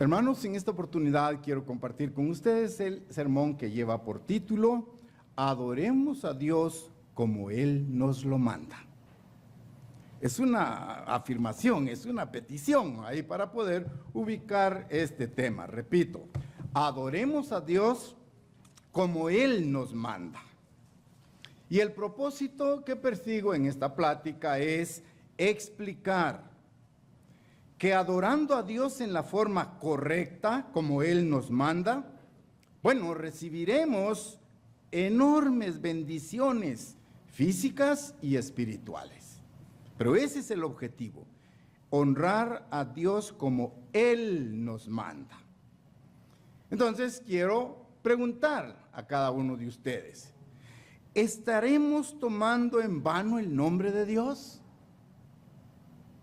Hermanos, en esta oportunidad quiero compartir con ustedes el sermón que lleva por título Adoremos a Dios como Él nos lo manda. Es una afirmación, es una petición ahí para poder ubicar este tema. Repito, adoremos a Dios como Él nos manda. Y el propósito que persigo en esta plática es explicar que adorando a Dios en la forma correcta, como Él nos manda, bueno, recibiremos enormes bendiciones físicas y espirituales. Pero ese es el objetivo, honrar a Dios como Él nos manda. Entonces, quiero preguntar a cada uno de ustedes, ¿estaremos tomando en vano el nombre de Dios?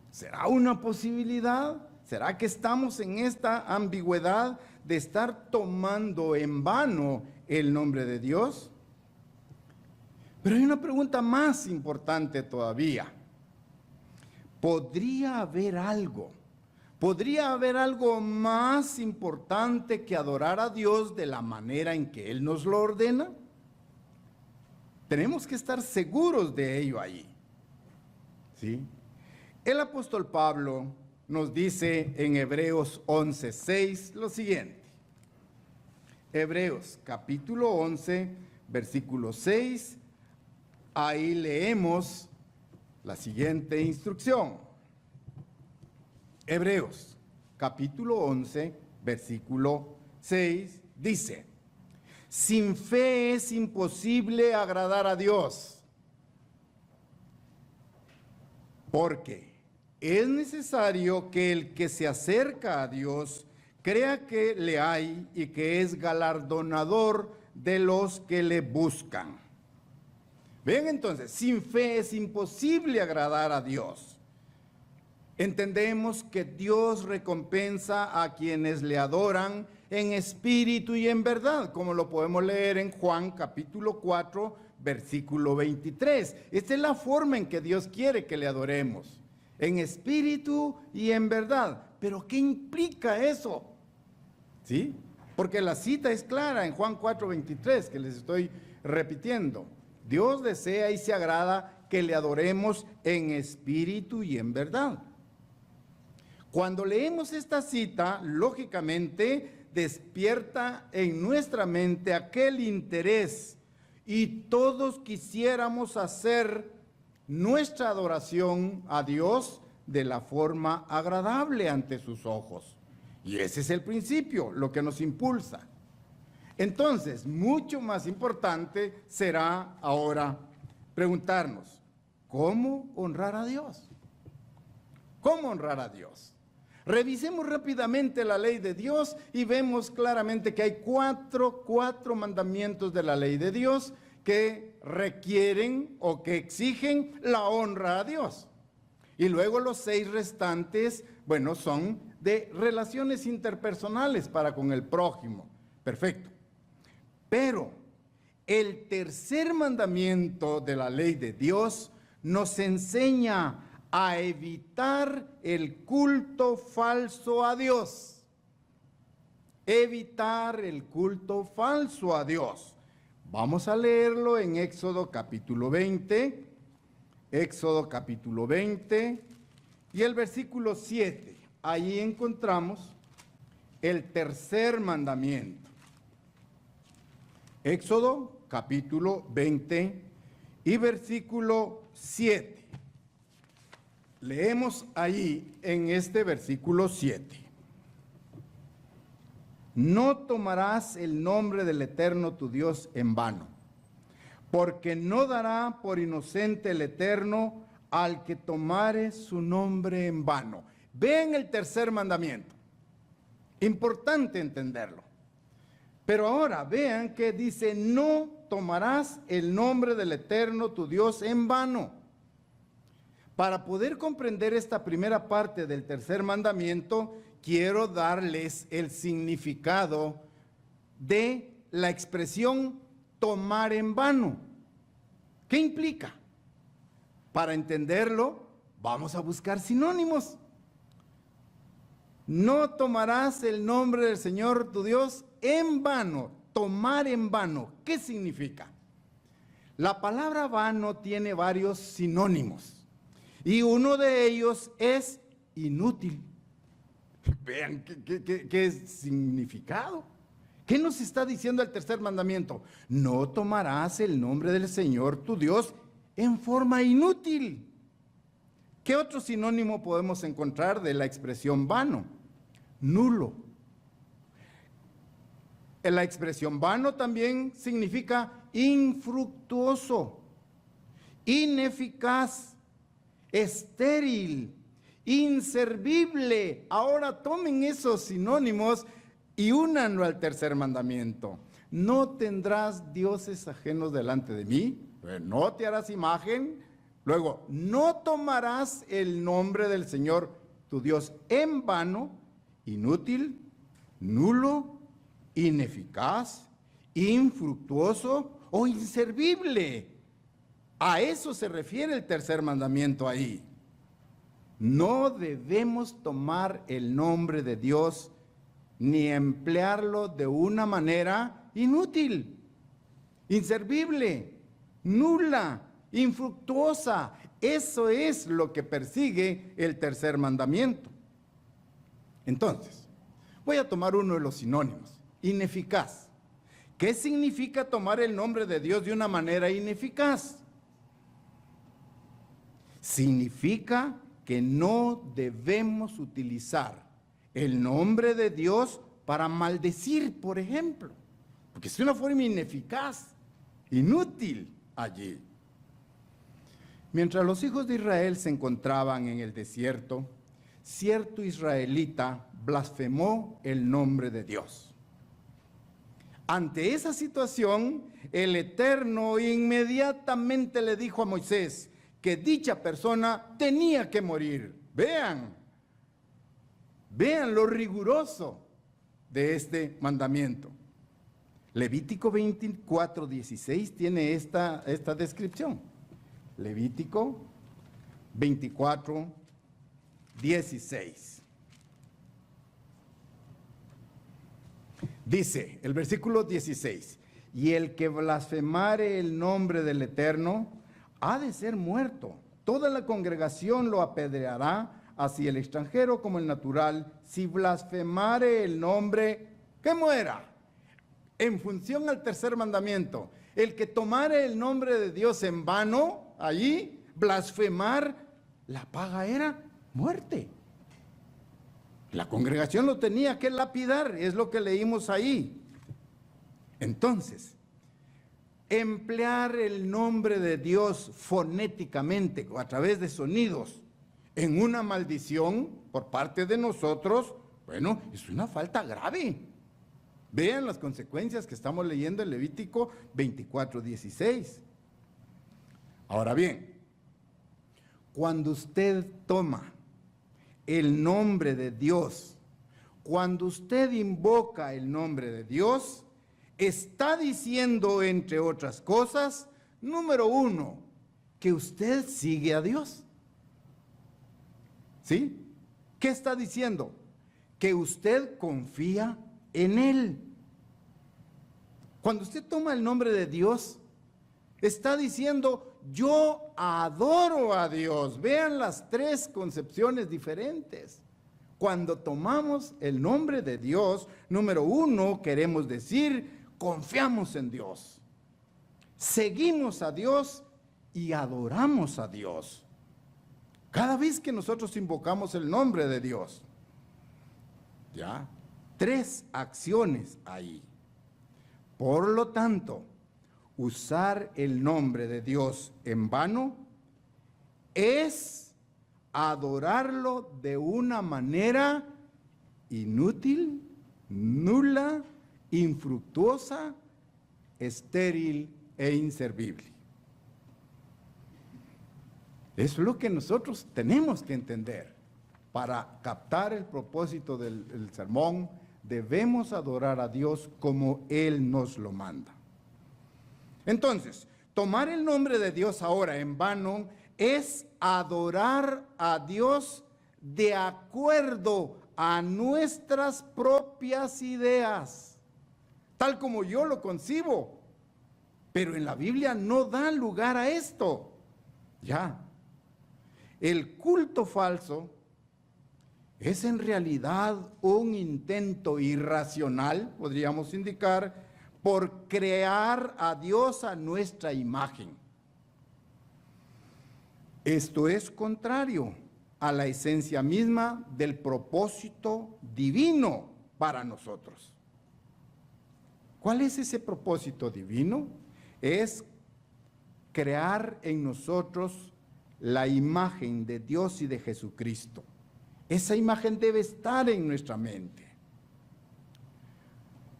¿Será una posibilidad? ¿Será que estamos en esta ambigüedad de estar tomando en vano el nombre de Dios? Pero hay una pregunta más importante todavía. ¿Podría haber algo más importante que adorar a Dios de la manera en que Él nos lo ordena? Tenemos que estar seguros de ello allí. ¿Sí? El apóstol Pablo nos dice en Hebreos 11:6 lo siguiente. Hebreos capítulo 11, versículo 6, ahí leemos la siguiente instrucción. Hebreos capítulo 11, versículo 6 dice: sin fe es imposible agradar a Dios, porque es necesario que el que se acerca a Dios crea que le hay y que es galardonador de los que le buscan. Vean entonces, sin fe es imposible agradar a Dios. Entendemos que Dios recompensa a quienes le adoran en espíritu y en verdad, como lo podemos leer en Juan capítulo 4, versículo 23. Esta es la forma en que Dios quiere que le adoremos, en espíritu y en verdad. ¿Pero qué implica eso? ¿Sí? Porque la cita es clara en Juan 4, 23, que les estoy repitiendo. Dios desea y se agrada que le adoremos en espíritu y en verdad. Cuando leemos esta cita, lógicamente despierta en nuestra mente aquel interés y todos quisiéramos hacer nuestra adoración a Dios de la forma agradable ante sus ojos. Y ese es el principio, lo que nos impulsa. Entonces, mucho más importante será ahora preguntarnos, ¿cómo honrar a Dios? ¿Cómo honrar a Dios? Revisemos rápidamente la ley de Dios y vemos claramente que hay cuatro mandamientos de la ley de Dios que requieren o que exigen la honra a Dios. Y luego los 6 restantes, bueno, son de relaciones interpersonales para con el prójimo. Perfecto. Pero el tercer mandamiento de la ley de Dios nos enseña a evitar el culto falso a Dios. Evitar el culto falso a Dios. Vamos a leerlo en Éxodo capítulo 20. Éxodo capítulo 20 y el versículo 7. Allí encontramos el tercer mandamiento. Éxodo capítulo 20 y versículo 7. Leemos allí en este versículo 7. No tomarás el nombre del Eterno tu Dios en vano, porque no dará por inocente el Eterno al que tomare su nombre en vano. Vean el tercer mandamiento. Importante entenderlo. Pero ahora vean que dice, no tomarás el nombre del Eterno tu Dios en vano. Para poder comprender esta primera parte del tercer mandamiento, quiero darles el significado de la expresión tomar en vano. ¿Qué implica? Para entenderlo, vamos a buscar sinónimos. No tomarás el nombre del Señor tu Dios en vano. Tomar en vano, ¿qué significa? La palabra vano tiene varios sinónimos y uno de ellos es inútil. Vean qué significado. ¿Qué nos está diciendo el tercer mandamiento? No tomarás el nombre del Señor tu Dios en forma inútil. ¿Qué otro sinónimo podemos encontrar de la expresión vano? Nulo. La expresión vano también significa infructuoso, ineficaz, estéril, inservible. Ahora tomen esos sinónimos y únanlo al tercer mandamiento. No tendrás dioses ajenos delante de mí, no te harás imagen. Luego, no tomarás el nombre del Señor tu Dios en vano, inútil, nulo, ineficaz, infructuoso o inservible. A eso se refiere el tercer mandamiento ahí. No debemos tomar el nombre de Dios ni emplearlo de una manera inútil, inservible, nula, infructuosa. Eso es lo que persigue el tercer mandamiento. Entonces, voy a tomar uno de los sinónimos. Ineficaz. ¿Qué significa tomar el nombre de Dios de una manera ineficaz? Significa que no debemos utilizar el nombre de Dios para maldecir, por ejemplo, porque es una forma ineficaz, inútil allí. Mientras los hijos de Israel se encontraban en el desierto, cierto israelita blasfemó el nombre de Dios. Ante esa situación, el Eterno inmediatamente le dijo a Moisés que dicha persona tenía que morir. Vean lo riguroso de este mandamiento. Levítico 24:16 tiene esta descripción. Levítico 24:16. Dice el versículo 16, y el que blasfemare el nombre del Eterno ha de ser muerto. Toda la congregación lo apedreará, así el extranjero como el natural, si blasfemare el nombre, que muera. En función al tercer mandamiento, el que tomare el nombre de Dios en vano, allí, blasfemar, la paga era muerte. La congregación lo tenía que lapidar, es lo que leímos ahí. Entonces, emplear el nombre de Dios fonéticamente o a través de sonidos en una maldición por parte de nosotros, bueno, es una falta grave. Vean las consecuencias que estamos leyendo en Levítico 24:16. Ahora bien, cuando usted toma el nombre de Dios, cuando usted invoca el nombre de Dios, está diciendo, entre otras cosas, número uno, que usted sigue a Dios. ¿Sí? ¿Qué está diciendo? Que usted confía en Él. Cuando usted toma el nombre de Dios, está diciendo, yo adoro a Dios. Vean las tres concepciones diferentes. Cuando tomamos el nombre de Dios, número uno, queremos decir, confiamos en Dios. Seguimos a Dios y adoramos a Dios. Cada vez que nosotros invocamos el nombre de Dios, ¿ya? Tres acciones ahí. Por lo tanto, usar el nombre de Dios en vano es adorarlo de una manera inútil, nula, infructuosa, estéril e inservible. Es lo que nosotros tenemos que entender. Para captar el propósito del sermón, debemos adorar a Dios como Él nos lo manda. Entonces, tomar el nombre de Dios ahora en vano es adorar a Dios de acuerdo a nuestras propias ideas, tal como yo lo concibo. Pero en la Biblia no da lugar a esto. Ya. El culto falso es en realidad un intento irracional, podríamos indicar, por crear a Dios a nuestra imagen. Esto es contrario a la esencia misma del propósito divino para nosotros. ¿Cuál es ese propósito divino? Es crear en nosotros la imagen de Dios y de Jesucristo. Esa imagen debe estar en nuestra mente.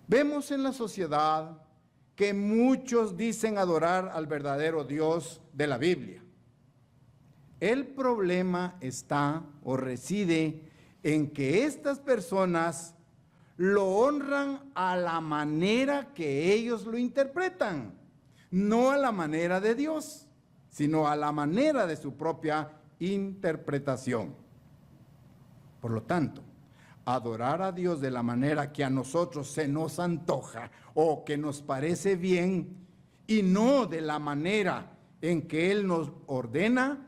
Vemos en la sociedad que muchos dicen adorar al verdadero Dios de la Biblia. El problema está o reside en que estas personas lo honran a la manera que ellos lo interpretan, no a la manera de Dios, sino a la manera de su propia interpretación. Por lo tanto, adorar a Dios de la manera que a nosotros se nos antoja o que nos parece bien y no de la manera en que Él nos ordena,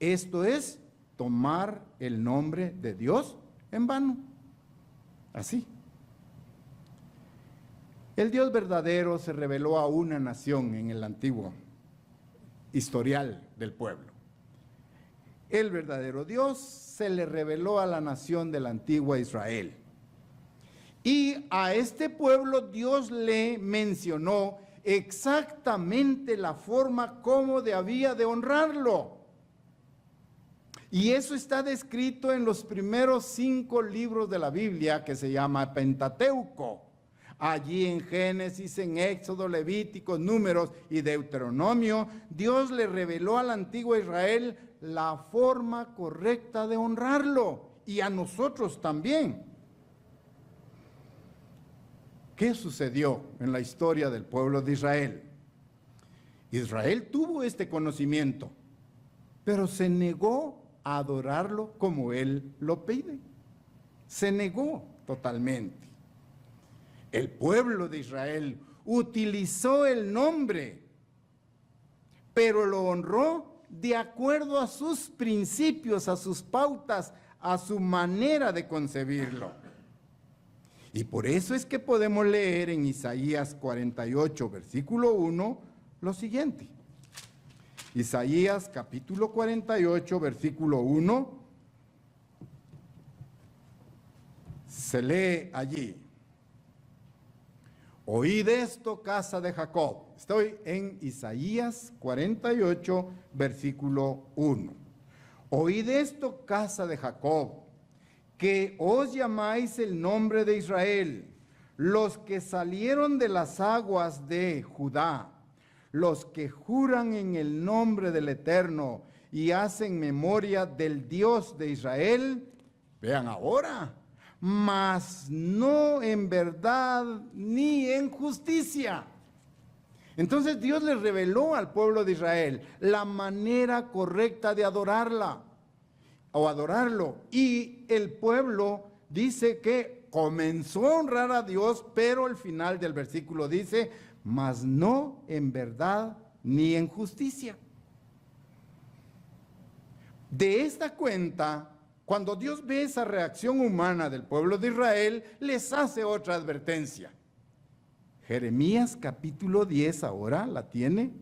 esto es tomar el nombre de Dios en vano. Así. El Dios verdadero se reveló a una nación en el antiguo historial del pueblo. El verdadero Dios se le reveló a la nación de la antigua Israel. Y a este pueblo Dios le mencionó exactamente la forma como había de honrarlo. Y eso está descrito en los primeros 5 libros de la Biblia, que se llama Pentateuco. Allí en Génesis, en Éxodo, Levíticos, Números y Deuteronomio, Dios le reveló al antiguo Israel la forma correcta de honrarlo, y a nosotros también. ¿Qué sucedió en la historia del pueblo de Israel? Israel tuvo este conocimiento, pero se negó a adorarlo como Él lo pide. Se negó totalmente. El pueblo de Israel utilizó el nombre, pero lo honró de acuerdo a sus principios, a sus pautas, a su manera de concebirlo. Y por eso es que podemos leer en Isaías 48, versículo 1, lo siguiente. Isaías capítulo 48, versículo 1, se lee allí: oíd esto, casa de Jacob. Estoy en Isaías 48, versículo 1. Oíd esto, casa de Jacob, que os llamáis el nombre de Israel, los que salieron de las aguas de Judá, los que juran en el nombre del Eterno y hacen memoria del Dios de Israel. Vean ahora, mas no en verdad ni en justicia. Entonces Dios le reveló al pueblo de Israel la manera correcta de adorarla o adorarlo, y el pueblo dice que comenzó a honrar a Dios, pero al final del versículo dice: mas no en verdad ni en justicia. De esta cuenta, cuando Dios ve esa reacción humana del pueblo de Israel, les hace otra advertencia. Jeremías capítulo 10, ahora la tiene.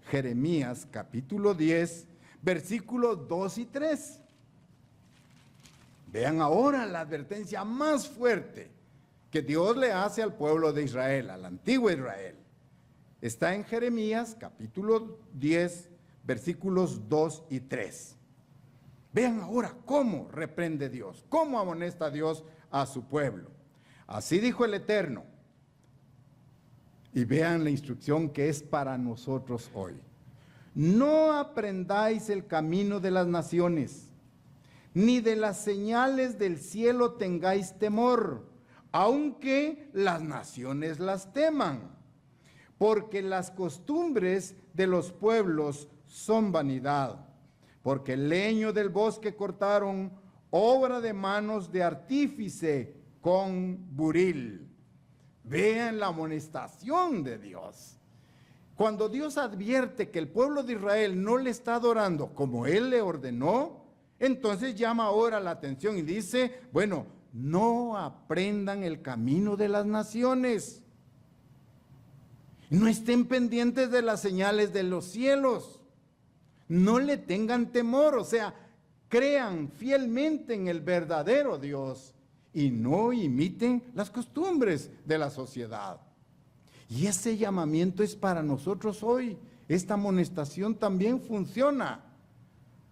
Jeremías capítulo 10, versículos 2 y 3. Vean ahora la advertencia más fuerte que Dios le hace al pueblo de Israel, al antiguo Israel. Está en Jeremías capítulo 10, versículos 2 y 3. Vean ahora cómo reprende Dios, cómo amonesta Dios a su pueblo. Así dijo el Eterno. Y vean la instrucción que es para nosotros hoy. No aprendáis el camino de las naciones, ni de las señales del cielo tengáis temor, aunque las naciones las teman, porque las costumbres de los pueblos son vanidad. Porque el leño del bosque cortaron, obra de manos de artífice con buril. Vean la amonestación de Dios. Cuando Dios advierte que el pueblo de Israel no le está adorando como Él le ordenó, entonces llama ahora la atención y dice, bueno, no aprendan el camino de las naciones. No estén pendientes de las señales de los cielos. No le tengan temor, o sea, crean fielmente en el verdadero Dios y no imiten las costumbres de la sociedad. Y ese llamamiento es para nosotros hoy. Esta amonestación también funciona.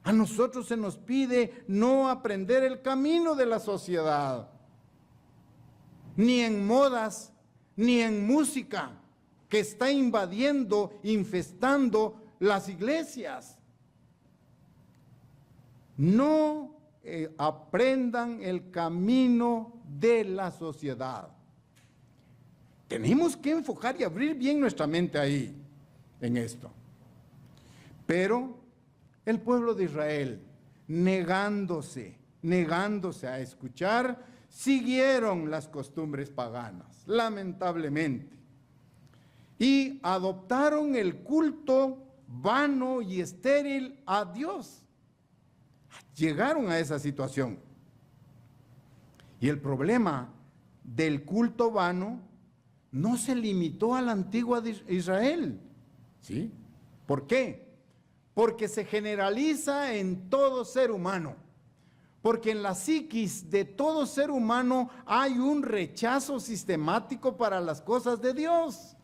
A nosotros se nos pide no aprender el camino de la sociedad, ni en modas, ni en música, que está invadiendo, infestando las iglesias. No aprendan el camino de la sociedad. Tenemos que enfocar y abrir bien nuestra mente ahí, en esto. Pero el pueblo de Israel, negándose a escuchar, siguieron las costumbres paganas, lamentablemente. Y adoptaron el culto vano y estéril a Dios. Llegaron a esa situación. Y el problema del culto vano no se limitó a la antigua de Israel. ¿Sí? ¿Por qué? Porque se generaliza en todo ser humano. Porque en la psiquis de todo ser humano hay un rechazo sistemático para las cosas de Dios.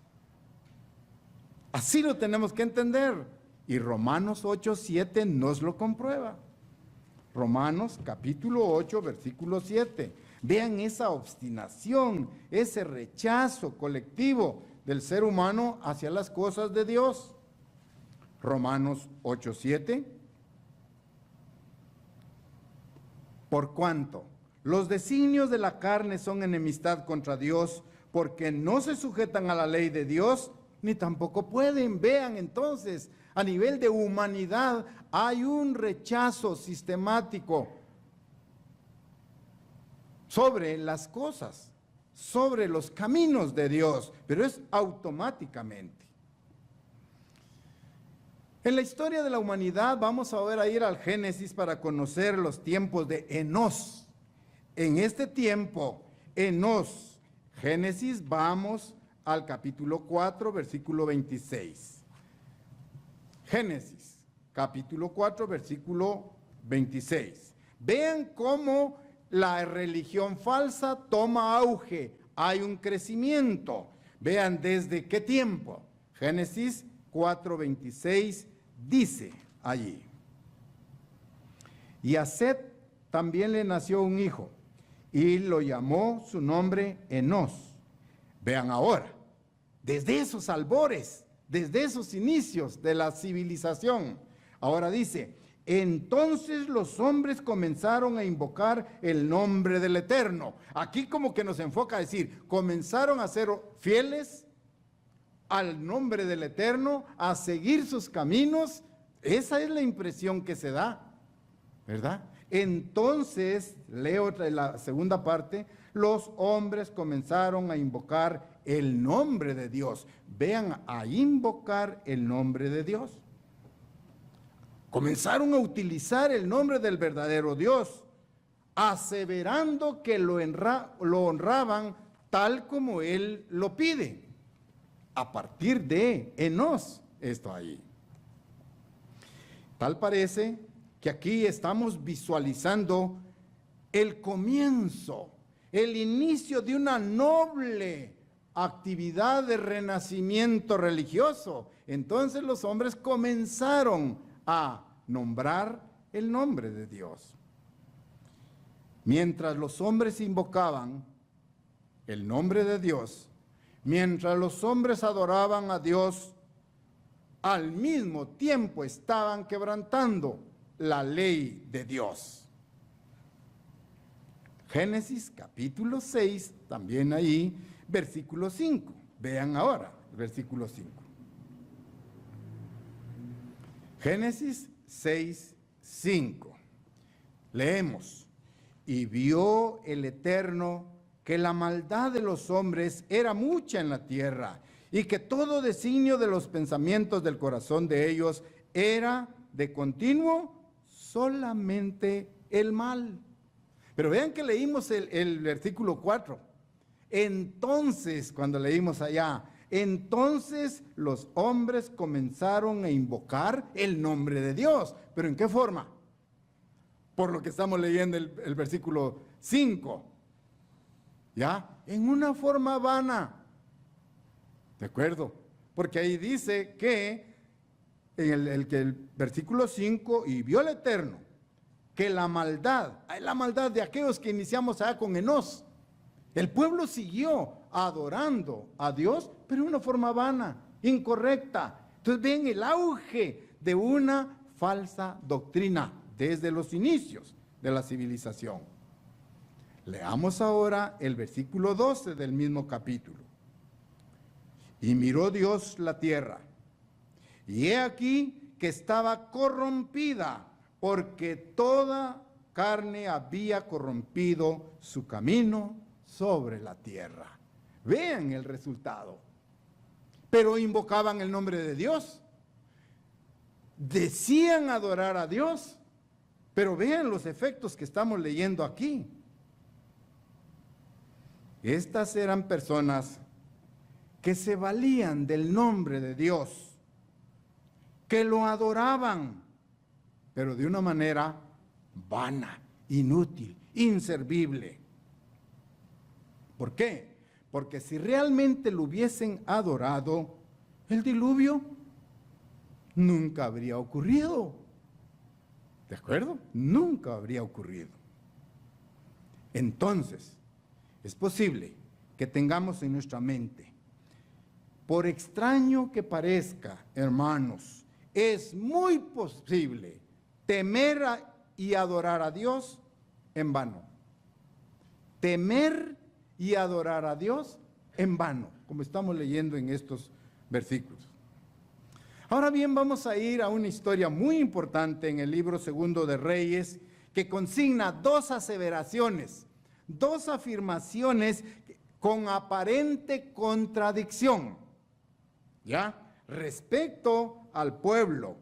Así lo tenemos que entender. Y Romanos 8:7 nos lo comprueba. Romanos capítulo 8, versículo 7. Vean esa obstinación, ese rechazo colectivo del ser humano hacia las cosas de Dios. Romanos 8:7. Por cuanto los designios de la carne son enemistad contra Dios, porque no se sujetan a la ley de Dios, ni tampoco pueden. Vean entonces, a nivel de humanidad hay un rechazo sistemático sobre las cosas, sobre los caminos de Dios, pero es automáticamente. En la historia de la humanidad vamos a ir al Génesis para conocer los tiempos de Enós. En este tiempo, Enós, Génesis, vamos al capítulo 4, versículo 26. Génesis, capítulo 4, versículo 26. Vean cómo la religión falsa toma auge, hay un crecimiento. Vean desde qué tiempo. Génesis 4:26 dice allí: y a Set también le nació un hijo, y lo llamó su nombre Enós. Vean ahora, desde esos albores, desde esos inicios de la civilización, ahora dice: entonces los hombres comenzaron a invocar el nombre del Eterno. Aquí como que nos enfoca a decir, comenzaron a ser fieles al nombre del Eterno, a seguir sus caminos. Esa es la impresión que se da, ¿verdad? Entonces, leo la segunda parte, los hombres comenzaron a invocar el nombre de Dios. Vean, a invocar el nombre de Dios. Comenzaron a utilizar el nombre del verdadero Dios, aseverando que lo honraban tal como Él lo pide. A partir de Enós, esto ahí. Tal parece que aquí estamos visualizando el comienzo, el inicio de una noble actividad de renacimiento religioso. Entonces los hombres comenzaron a nombrar el nombre de Dios. Mientras los hombres invocaban el nombre de Dios, mientras los hombres adoraban a Dios, al mismo tiempo estaban quebrantando la ley de Dios. Génesis capítulo 6, también ahí, versículo 5. Vean ahora, versículo 5. Génesis 6, 5. Leemos: Y vio el Eterno que la maldad de los hombres era mucha en la tierra, y que todo designio de los pensamientos del corazón de ellos era de continuo solamente el mal. Pero vean que leímos el versículo 4. Entonces, cuando leímos allá, entonces los hombres comenzaron a invocar el nombre de Dios. ¿Pero en qué forma? Por lo que estamos leyendo el versículo 5. ¿Ya? En una forma vana. ¿De acuerdo? Porque ahí dice que en el versículo 5, y vio el Eterno que la maldad de aquellos que iniciamos allá con Enós, el pueblo siguió adorando a Dios, pero de una forma vana, incorrecta. Entonces ven el auge de una falsa doctrina desde los inicios de la civilización. Leamos ahora el versículo 12 del mismo capítulo. Y miró Dios la tierra, y he aquí que estaba corrompida, porque toda carne había corrompido su camino sobre la tierra. Vean el resultado. Pero invocaban el nombre de Dios. Decían adorar a Dios. Pero vean los efectos que estamos leyendo aquí. Estas eran personas que se valían del nombre de Dios, que lo adoraban, pero de una manera vana, inútil, inservible. ¿Por qué? Porque si realmente lo hubiesen adorado, el diluvio nunca habría ocurrido. ¿De acuerdo? Nunca habría ocurrido. Entonces, es posible que tengamos en nuestra mente, por extraño que parezca, hermanos, es muy posible temer y adorar a Dios en vano. Temer y adorar a Dios en vano, como estamos leyendo en estos versículos. Ahora bien, vamos a ir a una historia muy importante en el libro Segundo de Reyes, que consigna dos aseveraciones, dos afirmaciones con aparente contradicción, ¿ya? Respecto al pueblo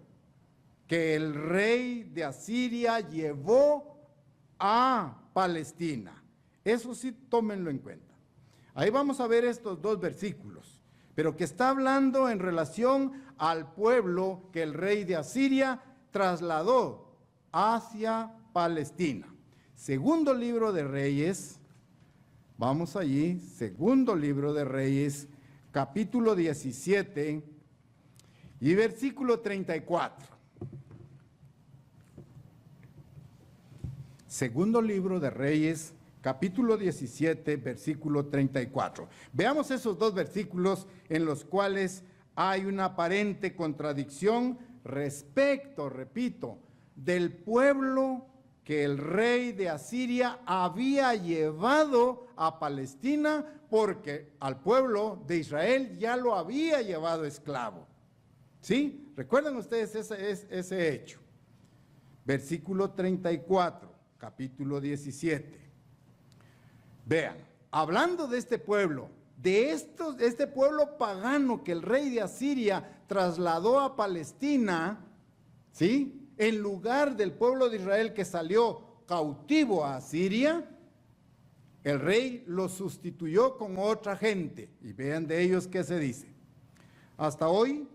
que el rey de Asiria llevó a Palestina. Eso sí, tómenlo en cuenta. Ahí vamos a ver estos dos versículos, pero que está hablando en relación al pueblo que el rey de Asiria trasladó hacia Palestina. Segundo libro de Reyes, vamos allí, segundo libro de Reyes, capítulo 17 y versículo 34. Segundo libro de Reyes, capítulo 17, versículo 34. Veamos esos dos versículos en los cuales hay una aparente contradicción respecto, repito, del pueblo que el rey de Asiria había llevado a Palestina, porque al pueblo de Israel ya lo había llevado esclavo. ¿Sí? ¿Recuerdan ustedes ese hecho? Versículo 34, capítulo 17. Vean, hablando de este pueblo, de este pueblo pagano que el rey de Asiria trasladó a Palestina, ¿sí?, en lugar del pueblo de Israel que salió cautivo a Asiria, el rey lo sustituyó con otra gente. Y vean de ellos qué se dice. Hasta hoy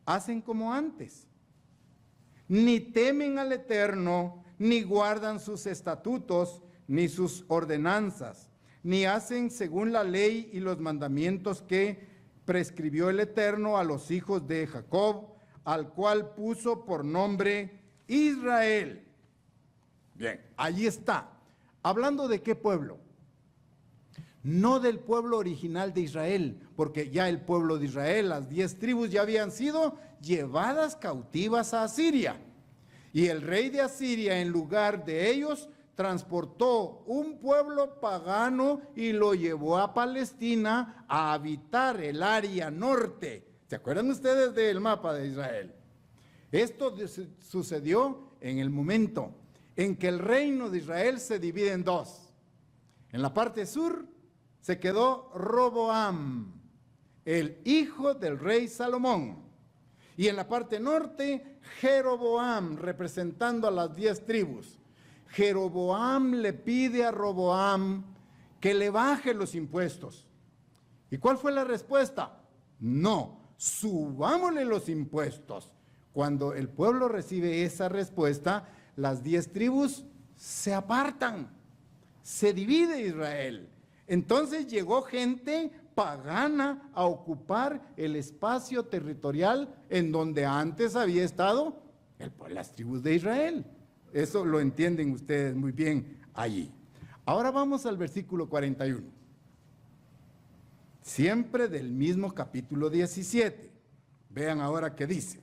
hacen como antes. Ni temen al Eterno, ni guardan sus estatutos, ni sus ordenanzas, ni hacen según la ley y los mandamientos que prescribió el Eterno a los hijos de Jacob, al cual puso por nombre Israel. Bien, allí está. ¿Hablando de qué pueblo? No del pueblo original de Israel, porque ya el pueblo de Israel, las 10 tribus ya habían sido llevadas cautivas a Asiria. Y el rey de Asiria, en lugar de ellos, transportó un pueblo pagano y lo llevó a Palestina a habitar el área norte. ¿Se acuerdan ustedes del mapa de Israel? Esto sucedió en el momento en que el reino de Israel se divide en dos. En la parte sur se quedó Roboam, el hijo del rey Salomón. Y en la parte norte, Jeroboam, representando a las 10 tribus. Jeroboam le pide a Roboam que le baje los impuestos. ¿Y cuál fue la respuesta? No, subámosle los impuestos. Cuando el pueblo recibe esa respuesta, las 10 tribus se apartan, se divide Israel. Entonces llegó gente pagana a ocupar el espacio territorial en donde antes había estado las tribus de Israel. Eso lo entienden ustedes muy bien allí. Ahora vamos al versículo 41. Siempre del mismo capítulo 17. Vean ahora qué dice.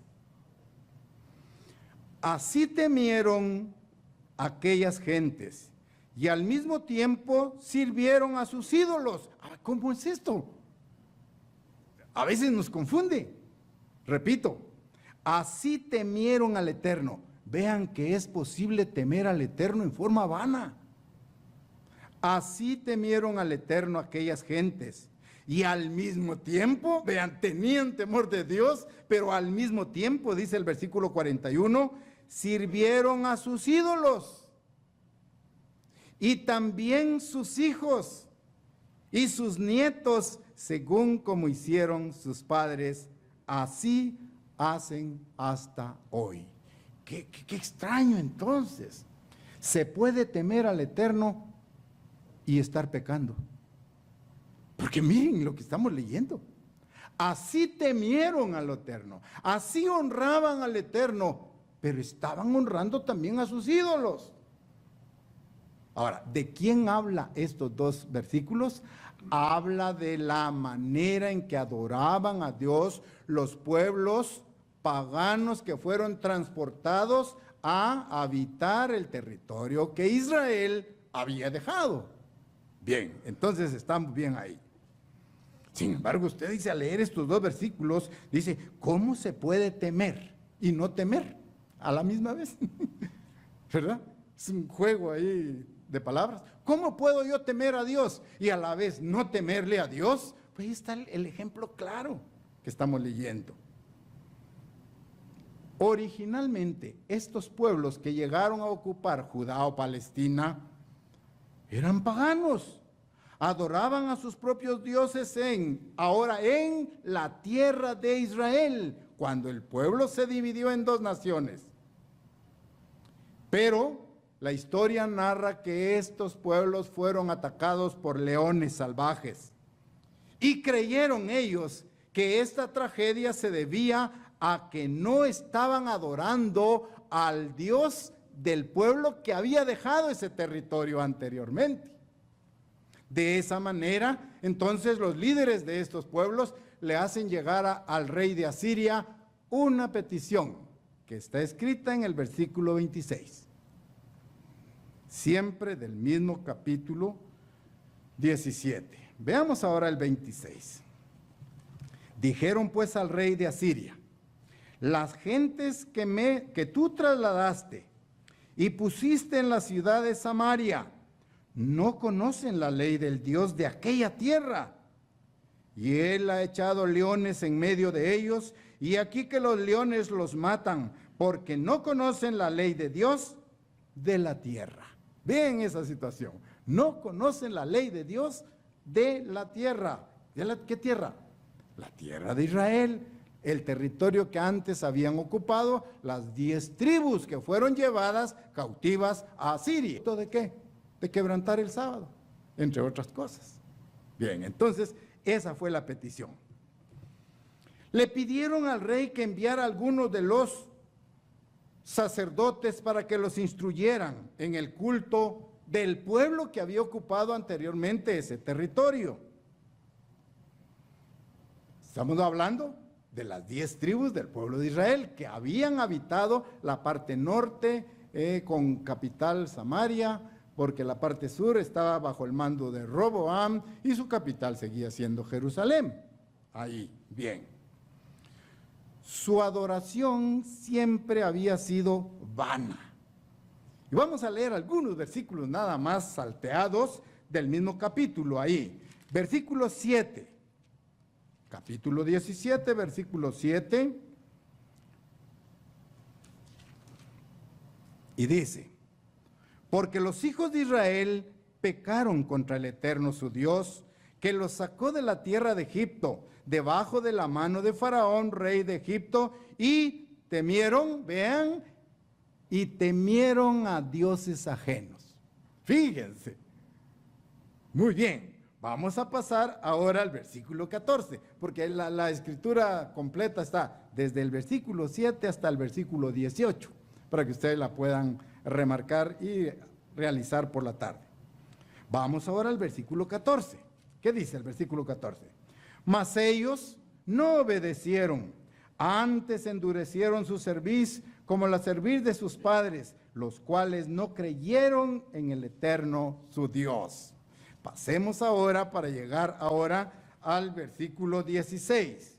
Así temieron aquellas gentes y al mismo tiempo sirvieron a sus ídolos. ¿Cómo es esto? A veces nos confunde. Repito, así temieron al Eterno. Vean que es posible temer al Eterno en forma vana. Así temieron al Eterno aquellas gentes. Y al mismo tiempo, vean, tenían temor de Dios, pero al mismo tiempo, dice el versículo 41, sirvieron a sus ídolos. Y también sus hijos y sus nietos, según como hicieron sus padres, así hacen hasta hoy. Qué extraño entonces. Se puede temer al Eterno y estar pecando. Porque miren lo que estamos leyendo. Así temieron al Eterno, así honraban al Eterno, pero estaban honrando también a sus ídolos. Ahora, ¿de quién habla estos dos versículos? Habla de la manera en que adoraban a Dios los pueblos paganos que fueron transportados a habitar el territorio que Israel había dejado. Bien, entonces estamos bien ahí. Sin embargo, usted dice, al leer estos dos versículos, dice, ¿cómo se puede temer y no temer a la misma vez? ¿Verdad? Es un juego ahí de palabras. ¿Cómo puedo yo temer a Dios y a la vez no temerle a Dios? Pues ahí está el ejemplo claro que estamos leyendo. Originalmente, estos pueblos que llegaron a ocupar Judá o Palestina eran paganos. Adoraban a sus propios dioses ahora en la tierra de Israel, cuando el pueblo se dividió en dos naciones. Pero la historia narra que estos pueblos fueron atacados por leones salvajes. Y creyeron ellos que esta tragedia se debía a que no estaban adorando al Dios del pueblo que había dejado ese territorio anteriormente. De esa manera, entonces los líderes de estos pueblos le hacen llegar al rey de Asiria una petición que está escrita en el versículo 26. Siempre del mismo capítulo 17. Veamos ahora el 26. Dijeron pues al rey de Asiria, las gentes que tú trasladaste y pusiste en la ciudad de Samaria, no conocen la ley del Dios de aquella tierra. Y él ha echado leones en medio de ellos, y aquí que los leones los matan, porque no conocen la ley de Dios de la tierra. Vean esa situación. No conocen la ley de Dios de la tierra. ¿Qué tierra? La tierra de Israel, el territorio que antes habían ocupado las 10 tribus que fueron llevadas cautivas a Asiria. ¿De qué? De quebrantar el sábado, entre otras cosas. Bien, entonces esa fue la petición. Le pidieron al rey que enviara a algunos de los sacerdotes para que los instruyeran en el culto del pueblo que había ocupado anteriormente ese territorio. Estamos hablando de las 10 tribus del pueblo de Israel que habían habitado la parte norte con capital Samaria, porque la parte sur estaba bajo el mando de Roboam y su capital seguía siendo Jerusalén. Ahí, bien. Su adoración siempre había sido vana Y vamos a leer algunos versículos nada más salteados del mismo capítulo ahí. Versículo 7. Capítulo 17, versículo 7. Y dice, porque los hijos de Israel pecaron contra el Eterno su Dios, que los sacó de la tierra de Egipto, debajo de la mano de Faraón, rey de Egipto, y temieron, vean, y temieron a dioses ajenos. Fíjense. Muy bien, vamos a pasar ahora al versículo 14, porque la escritura completa está desde el versículo 7 hasta el versículo 18, para que ustedes la puedan remarcar y realizar por la tarde. Vamos ahora al versículo 14. ¿Qué dice el versículo 14? Mas ellos no obedecieron, antes endurecieron su cerviz como la cerviz de sus padres, los cuales no creyeron en el Eterno su Dios. Pasemos ahora para llegar ahora al versículo 16.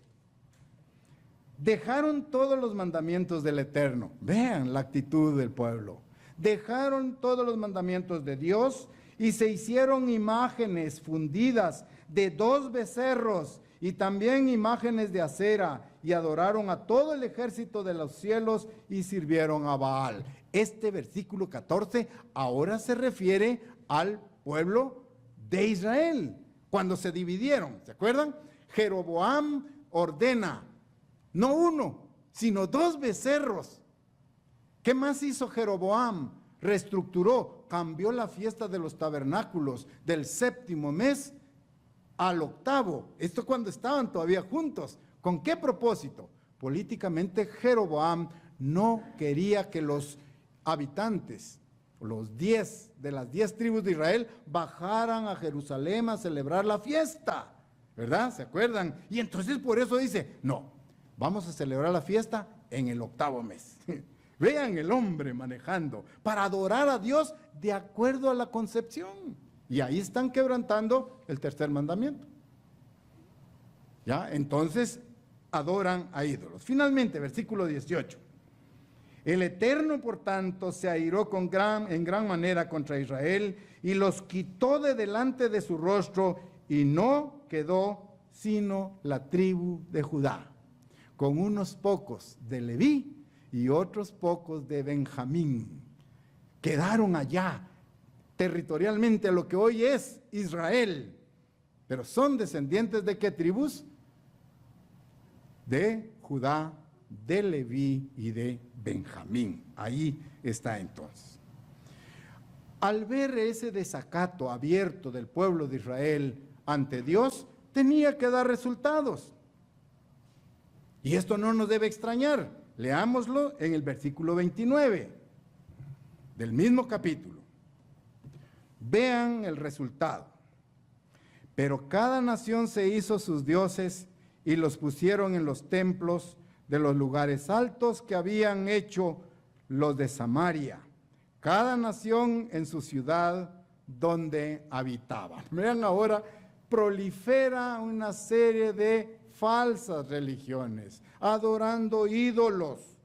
Dejaron todos los mandamientos del Eterno. Vean la actitud del pueblo. Dejaron todos los mandamientos de Dios y se hicieron imágenes fundidas de 2 becerros y también imágenes de acera, y adoraron a todo el ejército de los cielos y sirvieron a Baal. Este versículo 14 ahora se refiere al pueblo de Israel, cuando se dividieron. ¿Se acuerdan? Jeroboam ordena, no 1, sino 2 becerros. ¿Qué más hizo Jeroboam? Reestructuró, cambió la fiesta de los tabernáculos del 7º mes al 8º. Esto cuando estaban todavía juntos. ¿Con qué propósito? Políticamente Jeroboam no quería que los habitantes, los 10 de las 10 tribus de Israel, bajaran a Jerusalén a celebrar la fiesta, ¿verdad? ¿Se acuerdan? Y entonces por eso dice, no, vamos a celebrar la fiesta en el 8º mes. Vean el hombre manejando para adorar a Dios de acuerdo a la concepción. Y ahí están quebrantando el 3er mandamiento. ¿Ya? Entonces adoran a ídolos. Finalmente, versículo 18. El Eterno, por tanto, se airó en gran manera contra Israel y los quitó de delante de su rostro, y no quedó sino la tribu de Judá, con unos pocos de Leví y otros pocos de Benjamín. Quedaron allá territorialmente lo que hoy es Israel, pero son descendientes ¿de qué tribus? De Judá, de Leví y de Benjamín. Ahí está entonces. Al ver ese desacato abierto del pueblo de Israel ante Dios, tenía que dar resultados. Y esto no nos debe extrañar. Leámoslo en el versículo 29 del mismo capítulo. Vean el resultado. Pero cada nación se hizo sus dioses y los pusieron en los templos de los lugares altos que habían hecho los de Samaria, cada nación en su ciudad donde habitaba. Vean ahora, prolifera una serie de falsas religiones, adorando ídolos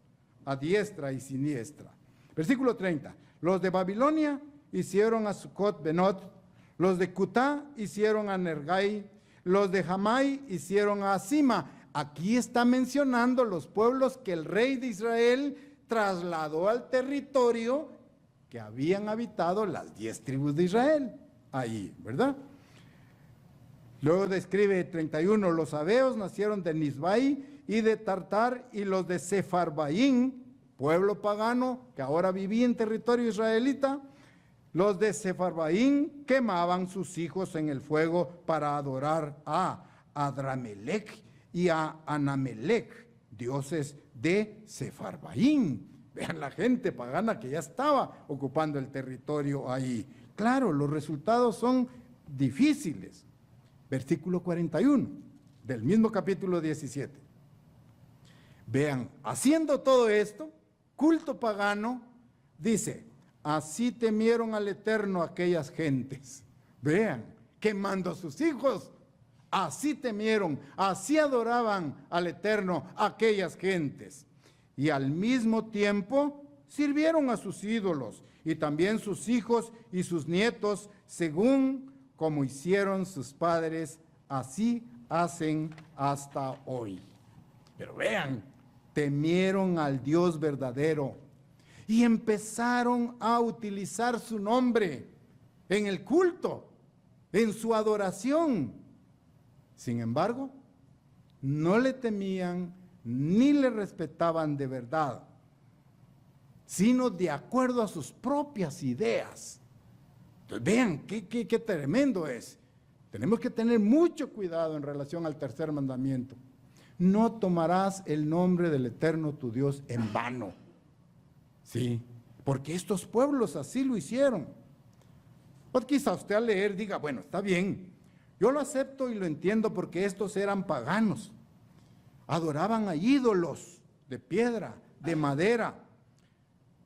a diestra y siniestra. Versículo 30. Los de Babilonia hicieron a Sucot Benot, los de Cutá hicieron a Nergai, los de Jamai hicieron a Asima. Aquí está mencionando los pueblos que el rey de Israel trasladó al territorio que habían habitado las 10 tribus de Israel, ahí, ¿verdad? Luego describe 31, los sabeos nacieron de Nisbai y de Tartar, y los de Sefarbaín, pueblo pagano que ahora vivía en territorio israelita, los de Sefarbaín quemaban sus hijos en el fuego para adorar a Adramelech y a Anamelech, dioses de Sefarbaín. Vean la gente pagana que ya estaba ocupando el territorio ahí. Claro, los resultados son difíciles. Versículo 41 del mismo capítulo 17. Vean, haciendo todo esto, culto pagano, dice, así temieron al Eterno aquellas gentes. Vean, quemando a sus hijos, así temieron, así adoraban al Eterno aquellas gentes. Y al mismo tiempo sirvieron a sus ídolos y también sus hijos y sus nietos, según como hicieron sus padres, así hacen hasta hoy. Pero vean, temieron al Dios verdadero y empezaron a utilizar su nombre en el culto, en su adoración. Sin embargo, no le temían ni le respetaban de verdad, sino de acuerdo a sus propias ideas. Entonces, vean qué tremendo es. Tenemos que tener mucho cuidado en relación al tercer mandamiento. No tomarás el nombre del Eterno tu Dios en vano. Sí, porque estos pueblos así lo hicieron. Pues quizá usted al leer diga, bueno, está bien, yo lo acepto y lo entiendo porque estos eran paganos. Adoraban a ídolos de piedra, de madera.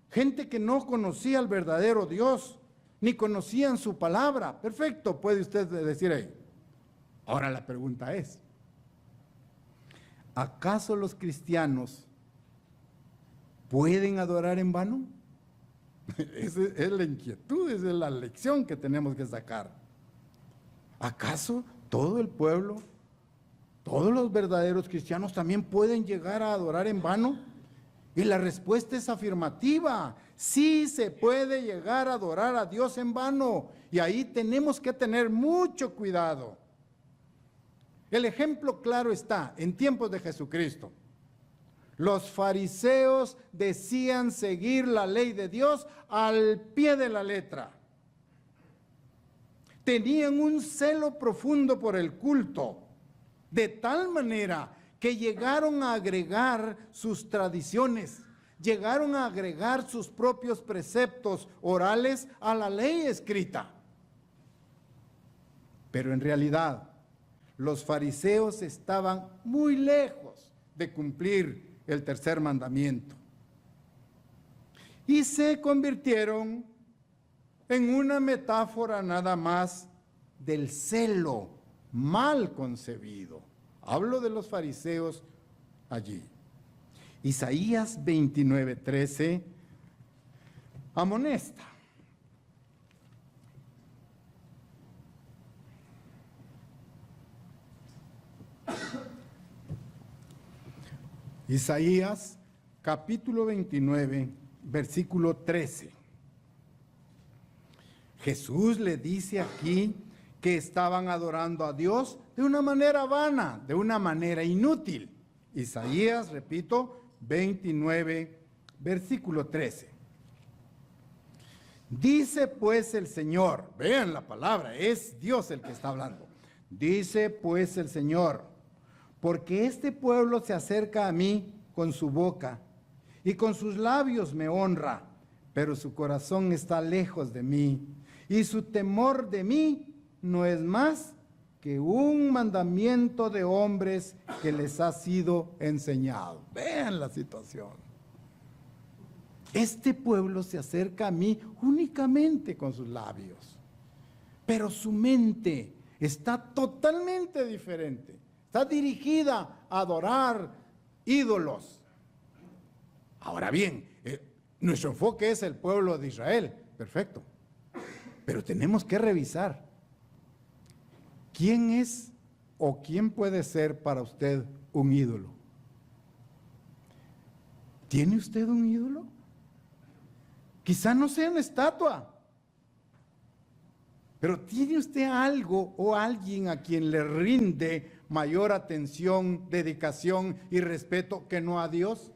Gente que no conocía al verdadero Dios, ni conocían su palabra. Perfecto, puede usted decir ahí. Ahora la pregunta es, ¿acaso los cristianos pueden adorar en vano? Esa es la inquietud, esa es la lección que tenemos que sacar. ¿Acaso todo el pueblo, todos los verdaderos cristianos también pueden llegar a adorar en vano? Y la respuesta es afirmativa. Sí se puede llegar a adorar a Dios en vano. Y ahí tenemos que tener mucho cuidado. El ejemplo claro está en tiempos de Jesucristo. Los fariseos decían seguir la ley de Dios al pie de la letra. Tenían un celo profundo por el culto, de tal manera que llegaron a agregar sus tradiciones, llegaron a agregar sus propios preceptos orales a la ley escrita. Pero en realidad, los fariseos estaban muy lejos de cumplir el tercer mandamiento. Y se convirtieron en una metáfora nada más del celo mal concebido. Hablo de los fariseos allí. Isaías 29:13 amonesta. Isaías capítulo 29, versículo 13. Jesús le dice aquí que estaban adorando a Dios de una manera vana, de una manera inútil. Isaías, repito, 29, versículo 13. Dice pues el Señor, vean la palabra, es Dios el que está hablando. Dice pues el Señor, porque este pueblo se acerca a mí con su boca y con sus labios me honra, pero su corazón está lejos de mí y su temor de mí no es más que un mandamiento de hombres que les ha sido enseñado. Vean la situación. Este pueblo se acerca a mí únicamente con sus labios, pero su mente está totalmente diferente. Está dirigida a adorar ídolos. Ahora bien, nuestro enfoque es el pueblo de Israel. Perfecto. Pero tenemos que revisar. ¿Quién es o quién puede ser para usted un ídolo? ¿Tiene usted un ídolo? Quizá no sea una estatua. Pero ¿tiene usted algo o alguien a quien le rinde mayor atención, dedicación y respeto que no a Dios?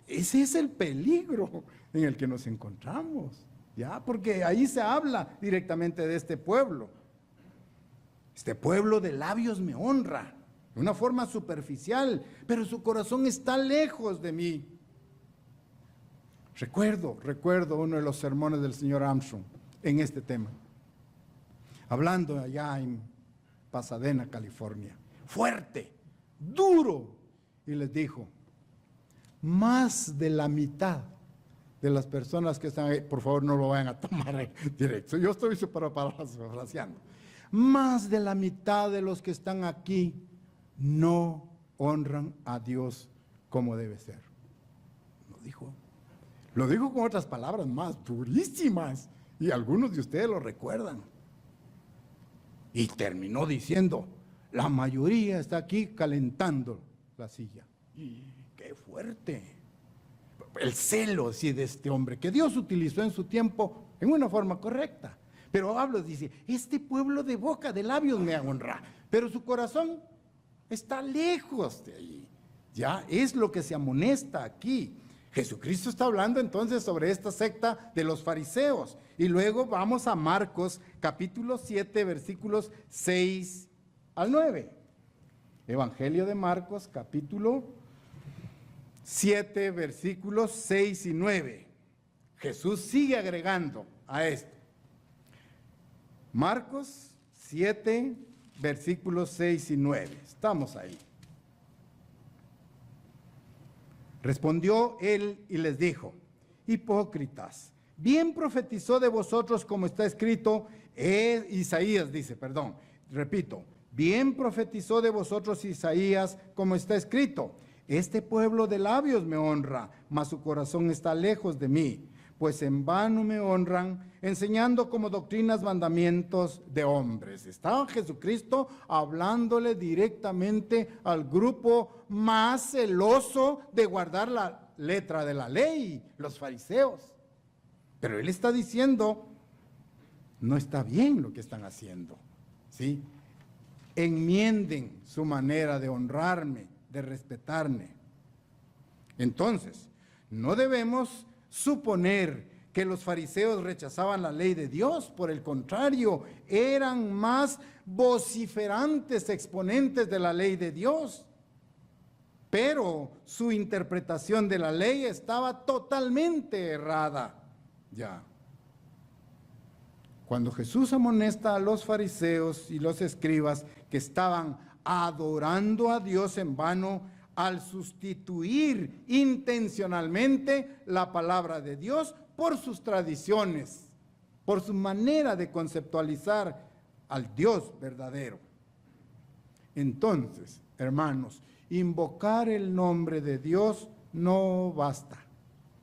Ese es el peligro en el que nos encontramos, ¿ya? Porque ahí se habla directamente de este pueblo. Este pueblo de labios me honra, de una forma superficial, pero su corazón está lejos de mí. Recuerdo uno de los sermones del señor Armstrong en este tema, hablando allá en Pasadena, California, fuerte, duro, y les dijo, más de la mitad de las personas que están ahí, por favor no lo vayan a tomar directo, yo estoy parafraseando, más de la mitad de los que están aquí no honran a Dios como debe ser. Lo dijo. Lo dijo con otras palabras más durísimas y algunos de ustedes lo recuerdan. Y terminó diciendo, la mayoría está aquí calentando la silla. Y qué fuerte. El celo, sí, de este hombre, que Dios utilizó en su tiempo en una forma correcta. Pero Pablo dice, este pueblo de boca, de labios me honra, pero su corazón está lejos de ahí. Ya es lo que se amonesta aquí. Jesucristo está hablando entonces sobre esta secta de los fariseos. Y luego vamos a Marcos capítulo 7, versículos 6 al 9. Evangelio de Marcos capítulo 7, versículos 6 y 9. Jesús sigue agregando a esto. Marcos 7, versículos 6 y 9. Estamos ahí. Respondió él y les dijo, hipócritas, bien profetizó de vosotros como está escrito, Isaías dice, repito, bien profetizó de vosotros Isaías como está escrito, este pueblo de labios me honra, mas su corazón está lejos de mí, pues en vano me honran, enseñando como doctrinas mandamientos de hombres. Estaba Jesucristo hablándole directamente al grupo más celoso de guardar la letra de la ley, los fariseos. Pero él está diciendo, no está bien lo que están haciendo, ¿sí? Enmienden su manera de honrarme, de respetarme. Entonces, no debemos suponer que los fariseos rechazaban la ley de Dios, por el contrario, eran más vociferantes exponentes de la ley de Dios. Pero su interpretación de la ley estaba totalmente errada. Ya. Cuando Jesús amonesta a los fariseos y los escribas que estaban adorando a Dios en vano, al sustituir intencionalmente la palabra de Dios por sus tradiciones, por su manera de conceptualizar al Dios verdadero. Entonces, hermanos, invocar el nombre de Dios no basta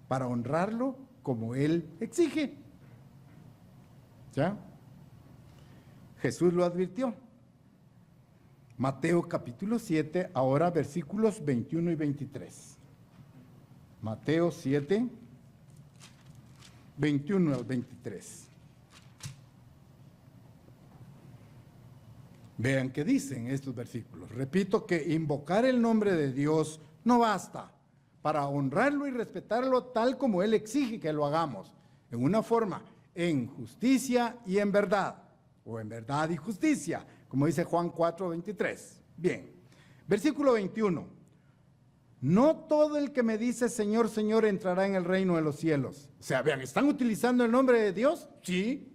para honrarlo como Él exige. ¿Ya? Jesús lo advirtió. Mateo capítulo 7, ahora versículos 21 y 23. Mateo 7, 21 al 23. Vean qué dicen estos versículos. Repito que invocar el nombre de Dios no basta para honrarlo y respetarlo tal como Él exige que lo hagamos, en una forma, en justicia y en verdad, o en verdad y justicia, como dice Juan 4, 23. Bien, versículo 21. No todo el que me dice Señor, Señor entrará en el reino de los cielos. O sea, vean, ¿están utilizando el nombre de Dios? Sí.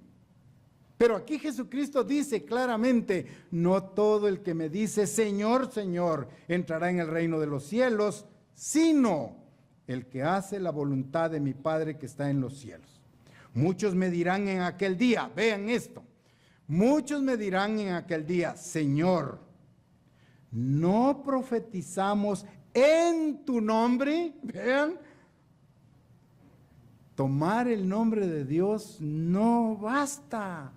Pero aquí Jesucristo dice claramente, no todo el que me dice Señor, Señor entrará en el reino de los cielos, sino el que hace la voluntad de mi Padre que está en los cielos. Muchos me dirán en aquel día, vean esto, muchos me dirán en aquel día, Señor, ¿no profetizamos en tu nombre? Vean, tomar el nombre de Dios no basta.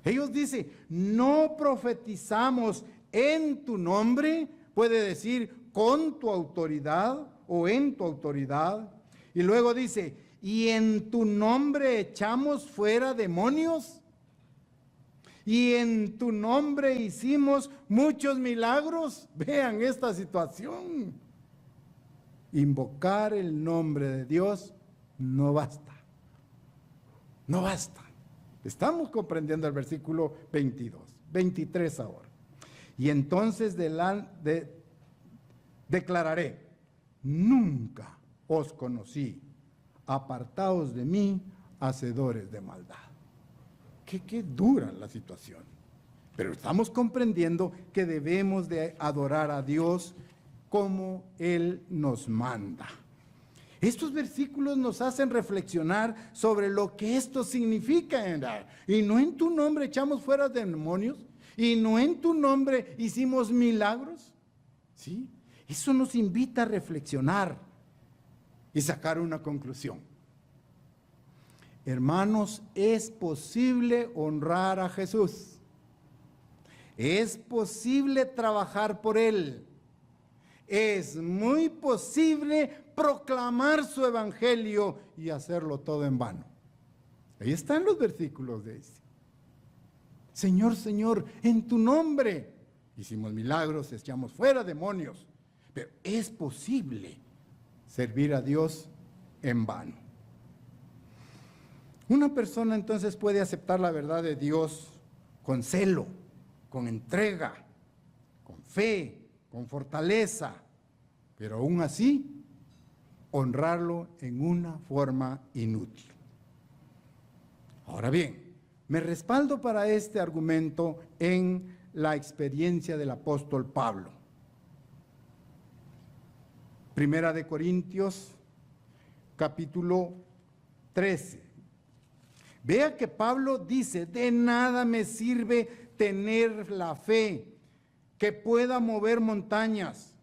Ellos dicen, no profetizamos en tu nombre, puede decir con tu autoridad o en tu autoridad. Y luego dice, ¿y en tu nombre echamos fuera demonios? ¿Y en tu nombre hicimos muchos milagros? Vean esta situación. Invocar el nombre de Dios no basta. No basta. Estamos comprendiendo el versículo 22, 23 ahora. Y entonces declararé, nunca os conocí, apartaos de mí, hacedores de maldad. Qué dura la situación. Pero estamos comprendiendo que debemos de adorar a Dios como Él nos manda. Estos versículos nos hacen reflexionar sobre lo que esto significa. Y no en tu nombre echamos fuera demonios, y no en tu nombre hicimos milagros. ¿Sí? Eso nos invita a reflexionar y sacar una conclusión. Hermanos, es posible honrar a Jesús. Es posible trabajar por Él. Es muy posible proclamar su evangelio y hacerlo todo en vano. Ahí están los versículos de ese. Señor, Señor, en tu nombre hicimos milagros, echamos fuera demonios. Pero es posible servir a Dios en vano. Una persona entonces puede aceptar la verdad de Dios con celo, con entrega, con fe, con fortaleza, pero aún así honrarlo en una forma inútil. Ahora bien, me respaldo para este argumento en la experiencia del apóstol Pablo. Primera de Corintios, capítulo 13. Vea que Pablo dice, de nada me sirve tener la fe que pueda mover montañas.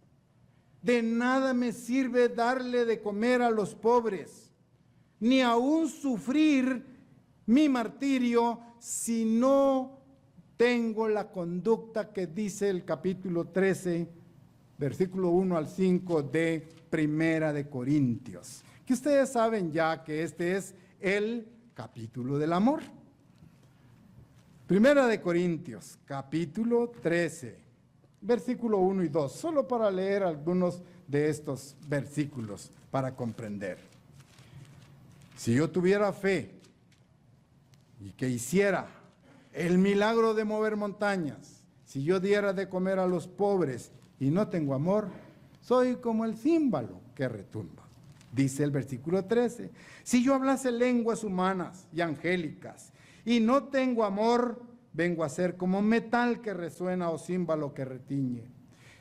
De nada me sirve darle de comer a los pobres, ni aún sufrir mi martirio si no tengo la conducta que dice el capítulo 13, versículo 1 al 5 de Primera de Corintios. Que ustedes saben ya que este es el capítulo del amor. Primera de Corintios, capítulo 13, versículo 1 y 2, solo para leer algunos de estos versículos para comprender. Si yo tuviera fe y que hiciera el milagro de mover montañas, si yo diera de comer a los pobres y no tengo amor, soy como el címbalo que retumba. Dice el versículo 13, si yo hablase lenguas humanas y angélicas y no tengo amor, vengo a ser como metal que resuena o címbalo que retiñe.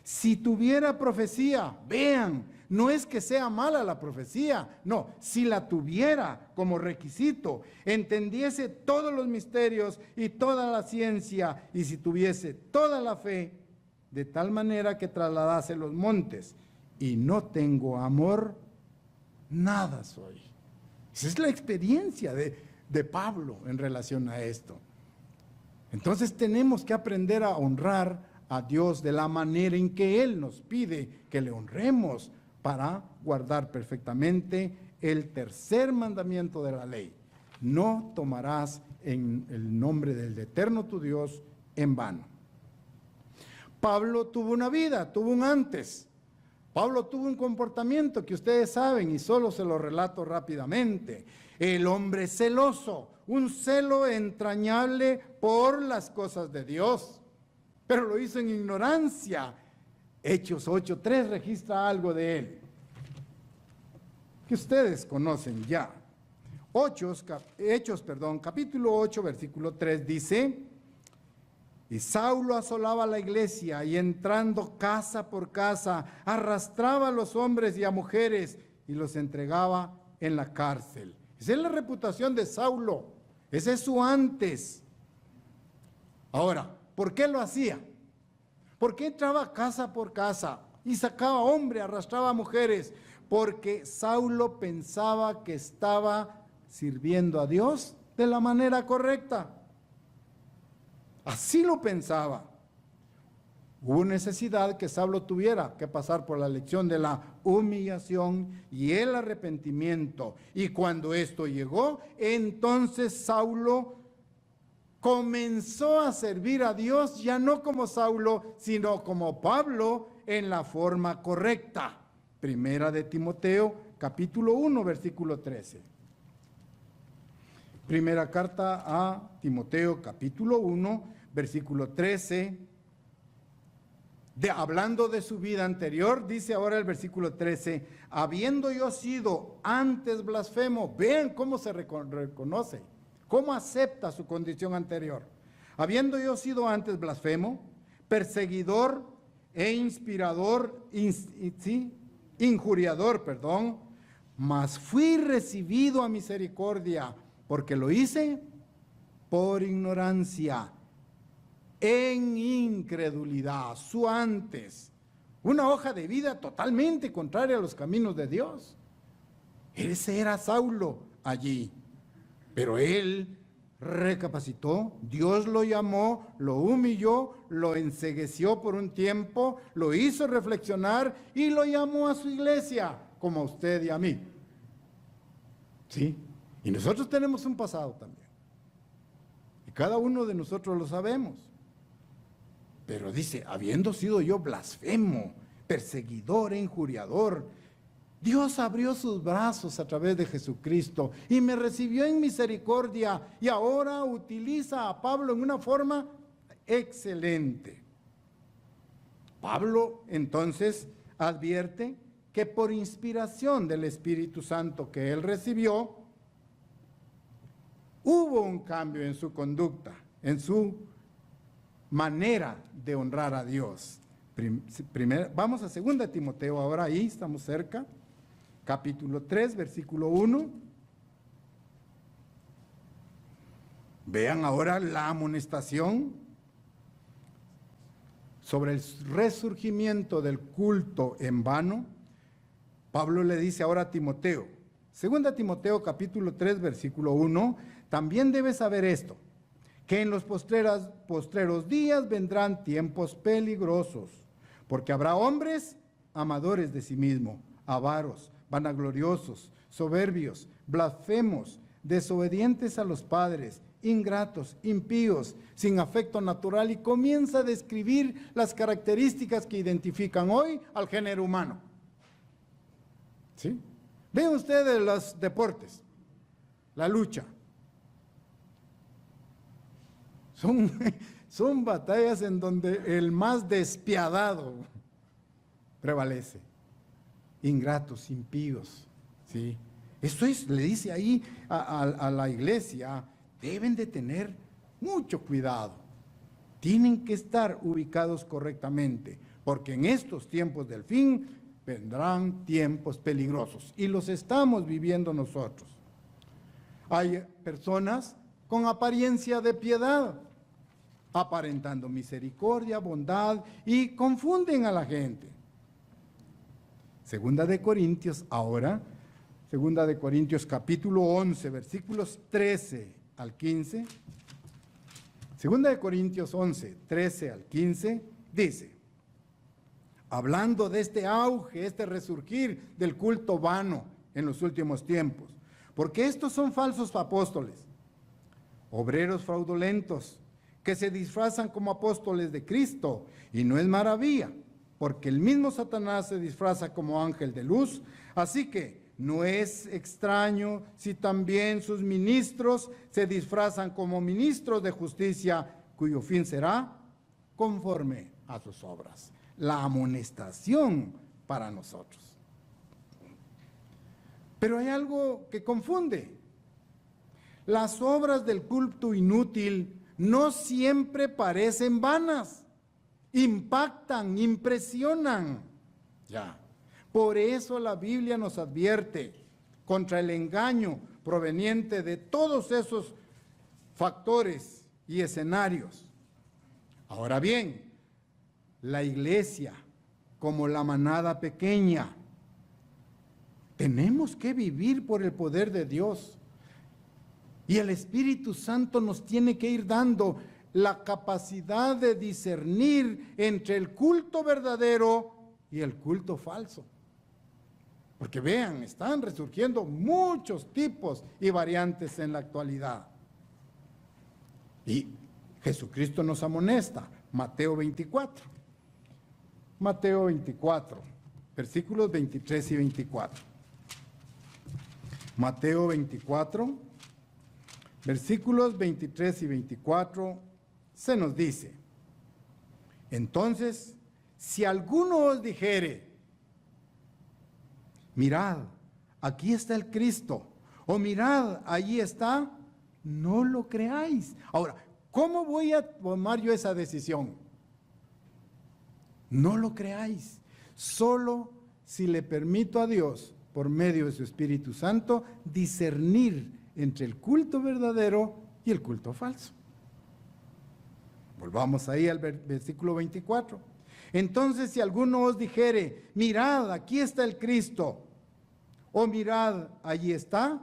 Si tuviera profecía, vean, no es que sea mala la profecía, no, si la tuviera como requisito, entendiese todos los misterios y toda la ciencia, y si tuviese toda la fe, de tal manera que trasladase los montes, y no tengo amor, nada soy. Esa es la experiencia de Pablo en relación a esto. Entonces tenemos que aprender a honrar a Dios de la manera en que Él nos pide que le honremos para guardar perfectamente el tercer mandamiento de la ley. No tomarás en el nombre del Eterno tu Dios en vano. Pablo tuvo una vida, tuvo un antes. Pablo tuvo un comportamiento que ustedes saben y solo se lo relato rápidamente. El hombre celoso, un celo entrañable por las cosas de Dios, pero lo hizo en ignorancia. Hechos 8:3 registra algo de él, que ustedes conocen ya. Hechos, capítulo 8, versículo 3 dice, y Saulo asolaba la iglesia y entrando casa por casa, arrastraba a los hombres y a mujeres y los entregaba en la cárcel. Esa es la reputación de Saulo, ese es su antes. Ahora, ¿por qué lo hacía? ¿Por qué entraba casa por casa y sacaba hombres, arrastraba mujeres? Porque Saulo pensaba que estaba sirviendo a Dios de la manera correcta. Así lo pensaba. Hubo necesidad que Saulo tuviera que pasar por la lección de la humillación y el arrepentimiento. Y cuando esto llegó, entonces Saulo comenzó a servir a Dios, ya no como Saulo, sino como Pablo, en la forma correcta. Primera de Timoteo, capítulo 1, versículo 13. Primera carta a Timoteo, capítulo 1, versículo 13. Hablando de su vida anterior, dice ahora el versículo 13, habiendo yo sido antes blasfemo, vean cómo se reconoce, cómo acepta su condición anterior. Habiendo yo sido antes blasfemo, perseguidor e injuriador, mas fui recibido a misericordia, porque lo hice por ignorancia, en incredulidad, su antes. Una hoja de vida totalmente contraria a los caminos de Dios. Ese era Saulo allí. Pero él recapacitó, Dios lo llamó, lo humilló, lo encegueció por un tiempo, lo hizo reflexionar y lo llamó a su iglesia, como a usted y a mí. ¿Sí? Y nosotros tenemos un pasado también. Y cada uno de nosotros lo sabemos. Pero dice, habiendo sido yo blasfemo, perseguidor e injuriador, Dios abrió sus brazos a través de Jesucristo y me recibió en misericordia y ahora utiliza a Pablo en una forma excelente. Pablo entonces advierte que por inspiración del Espíritu Santo que él recibió, hubo un cambio en su conducta, en su manera de honrar a Dios. Vamos a 2 Timoteo, ahora ahí estamos cerca. Capítulo 3, versículo 1. Vean ahora la amonestación sobre el resurgimiento del culto en vano. Pablo le dice ahora a Timoteo, 2 Timoteo capítulo 3, versículo 1, también debes saber esto, que en los postreros días vendrán tiempos peligrosos, porque habrá hombres amadores de sí mismos, avaros, vanagloriosos, soberbios, blasfemos, desobedientes a los padres, ingratos, impíos, sin afecto natural, y comienza a describir las características que identifican hoy al género humano. ¿Sí? Vean ustedes los deportes, la lucha. Son batallas en donde el más despiadado prevalece. Ingratos, impíos, ¿sí? Esto es, le dice ahí a la iglesia, deben de tener mucho cuidado. Tienen que estar ubicados correctamente, porque en estos tiempos del fin vendrán tiempos peligrosos y los estamos viviendo nosotros. Hay personas con apariencia de piedad, aparentando misericordia, bondad y confunden a la gente. Segunda de Corintios, ahora, Segunda de Corintios capítulo 11, versículos 13 al 15. Segunda de Corintios 11, 13 al 15, dice, hablando de este auge, este resurgir del culto vano en los últimos tiempos, porque estos son falsos apóstoles, obreros fraudulentos, que se disfrazan como apóstoles de Cristo, y no es maravilla, porque el mismo Satanás se disfraza como ángel de luz, así que no es extraño si también sus ministros se disfrazan como ministros de justicia, cuyo fin será conforme a sus obras. La amonestación para nosotros. Pero hay algo que confunde. Las obras del culto inútil no siempre parecen vanas. Impactan, impresionan. Ya. Por eso la Biblia nos advierte contra el engaño proveniente de todos esos factores y escenarios. Ahora bien, la iglesia, como la manada pequeña, tenemos que vivir por el poder de Dios. Y el Espíritu Santo nos tiene que ir dando la capacidad de discernir entre el culto verdadero y el culto falso. Porque vean, están resurgiendo muchos tipos y variantes en la actualidad. Y Jesucristo nos amonesta, Mateo 24. Mateo 24, versículos 23 y 24. Mateo 24, versículos 23 y 24, se nos dice, entonces, si alguno os dijere, mirad, aquí está el Cristo, o mirad, allí está, no lo creáis. Ahora, ¿cómo voy a tomar yo esa decisión? No lo creáis, solo si le permito a Dios, por medio de su Espíritu Santo, discernir entre el culto verdadero y el culto falso. Volvamos ahí al versículo 24. Entonces, si alguno os dijere, mirad, aquí está el Cristo, o mirad, allí está,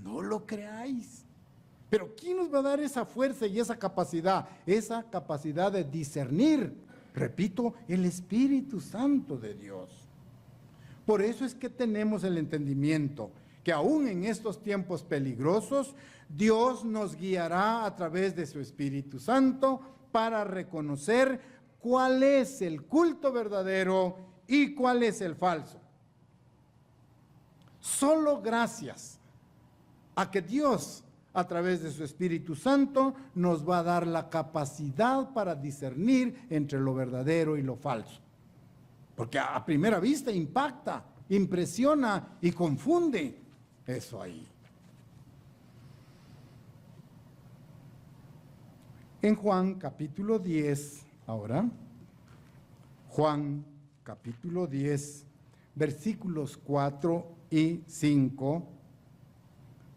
no lo creáis. Pero ¿quién nos va a dar esa fuerza y esa capacidad de discernir? Repito, el Espíritu Santo de Dios. Por eso es que tenemos el entendimiento que aún en estos tiempos peligrosos, Dios nos guiará a través de su Espíritu Santo para reconocer cuál es el culto verdadero y cuál es el falso. Solo gracias a que Dios, a través de su Espíritu Santo, nos va a dar la capacidad para discernir entre lo verdadero y lo falso. Porque a primera vista impacta, impresiona y confunde eso ahí. En Juan capítulo 10, ahora, Juan capítulo 10, versículos 4 y 5,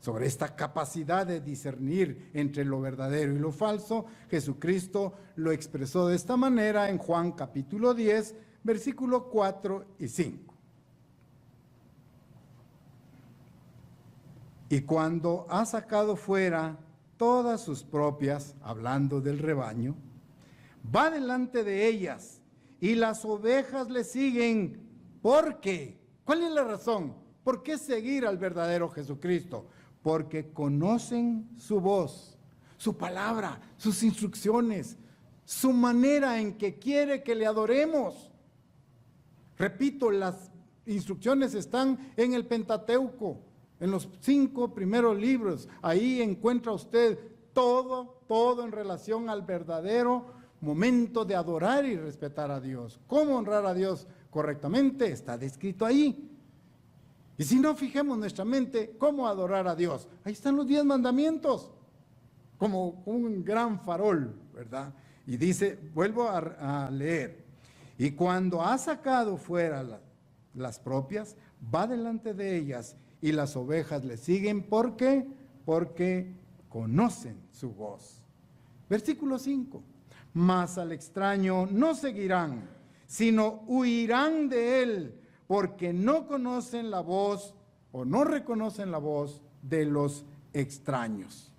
sobre esta capacidad de discernir entre lo verdadero y lo falso, Jesucristo lo expresó de esta manera en Juan capítulo 10, versículos 4 y 5. Y cuando ha sacado fuera todas sus propias, hablando del rebaño, va delante de ellas y las ovejas le siguen. ¿Por qué? ¿Cuál es la razón? ¿Por qué seguir al verdadero Jesucristo? Porque conocen su voz, su palabra, sus instrucciones, su manera en que quiere que le adoremos. Repito, las instrucciones están en el Pentateuco, en los 5 primeros libros. Ahí encuentra usted todo en relación al verdadero momento de adorar y respetar a Dios. ¿Cómo honrar a Dios correctamente? Está descrito ahí. Y si no, fijemos nuestra mente, ¿cómo adorar a Dios? Ahí están los 10 mandamientos, como un gran farol, ¿verdad? Y dice, vuelvo a leer, y cuando ha sacado fuera las propias, va delante de ellas, y las ovejas le siguen. ¿Por qué? Porque conocen su voz. Versículo 5, mas al extraño no seguirán, sino huirán de él, porque no conocen la voz o no reconocen la voz de los extraños.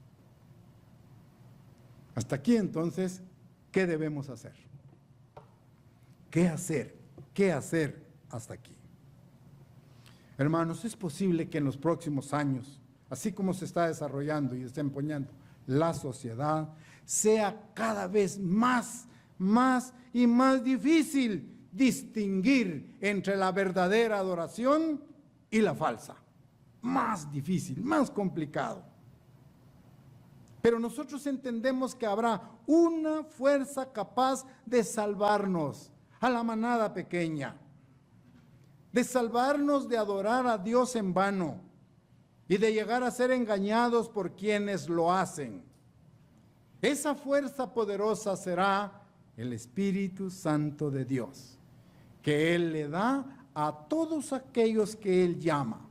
Hasta aquí entonces, ¿qué debemos hacer? ¿Qué hacer? ¿Qué hacer hasta aquí? Hermanos, es posible que en los próximos años, así como se está desarrollando y está empeñando la sociedad, sea cada vez más y más difícil distinguir entre la verdadera adoración y la falsa. Más difícil, más complicado. Pero nosotros entendemos que habrá una fuerza capaz de salvarnos a la manada pequeña, de salvarnos de adorar a Dios en vano y de llegar a ser engañados por quienes lo hacen. Esa fuerza poderosa será el Espíritu Santo de Dios, que Él le da a todos aquellos que Él llama.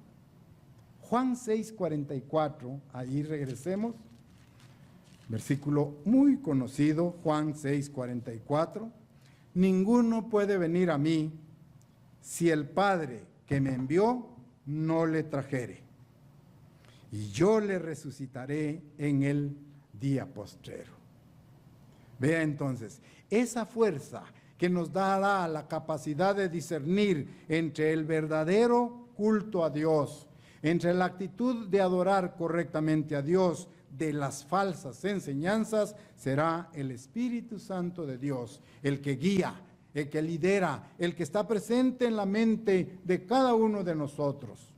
Juan 6:44, ahí regresemos, versículo muy conocido, Juan 6:44, ninguno puede venir a mí si el Padre que me envió no le trajere, y yo le resucitaré en el día postrero. Vea entonces, esa fuerza que nos dará la capacidad de discernir entre el verdadero culto a Dios, entre la actitud de adorar correctamente a Dios, de las falsas enseñanzas, será el Espíritu Santo de Dios, el que guía, el que lidera, el que está presente en la mente de cada uno de nosotros.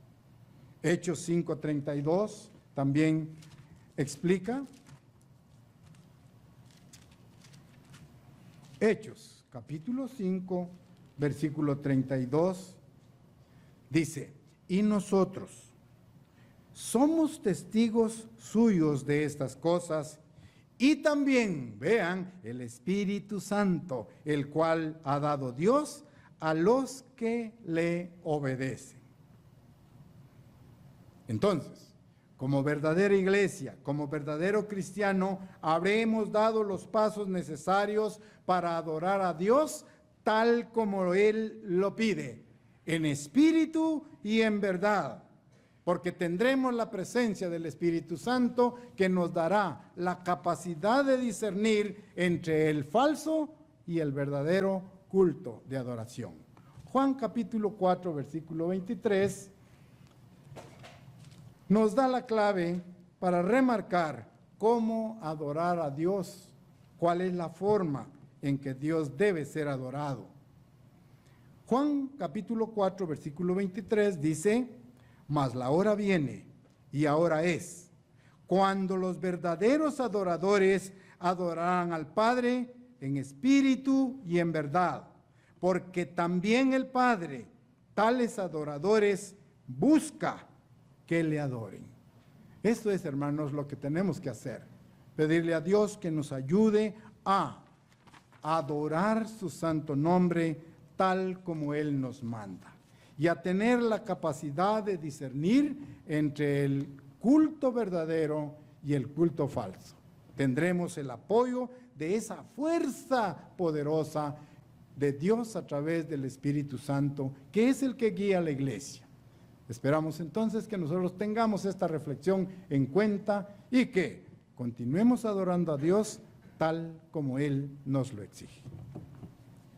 Hechos 5:32 también explica. Hechos, capítulo 5, versículo 32, dice, y nosotros somos testigos suyos de estas cosas, y también, vean, el Espíritu Santo, el cual ha dado Dios a los que le obedecen. Entonces, como verdadera iglesia, como verdadero cristiano, habremos dado los pasos necesarios para adorar a Dios tal como Él lo pide, en espíritu y en verdad, porque tendremos la presencia del Espíritu Santo que nos dará la capacidad de discernir entre el falso y el verdadero culto de adoración. Juan capítulo 4, versículo 23, nos da la clave para remarcar cómo adorar a Dios, cuál es la forma en que Dios debe ser adorado. Juan capítulo 4, versículo 23 dice: mas la hora viene, y ahora es, cuando los verdaderos adoradores adorarán al Padre en espíritu y en verdad, porque también el Padre, tales adoradores, busca que le adoren. Esto es, hermanos, lo que tenemos que hacer, pedirle a Dios que nos ayude a adorar su santo nombre tal como Él nos manda, y a tener la capacidad de discernir entre el culto verdadero y el culto falso. Tendremos el apoyo de esa fuerza poderosa de Dios a través del Espíritu Santo, que es el que guía a la iglesia. Esperamos entonces que nosotros tengamos esta reflexión en cuenta y que continuemos adorando a Dios tal como Él nos lo exige.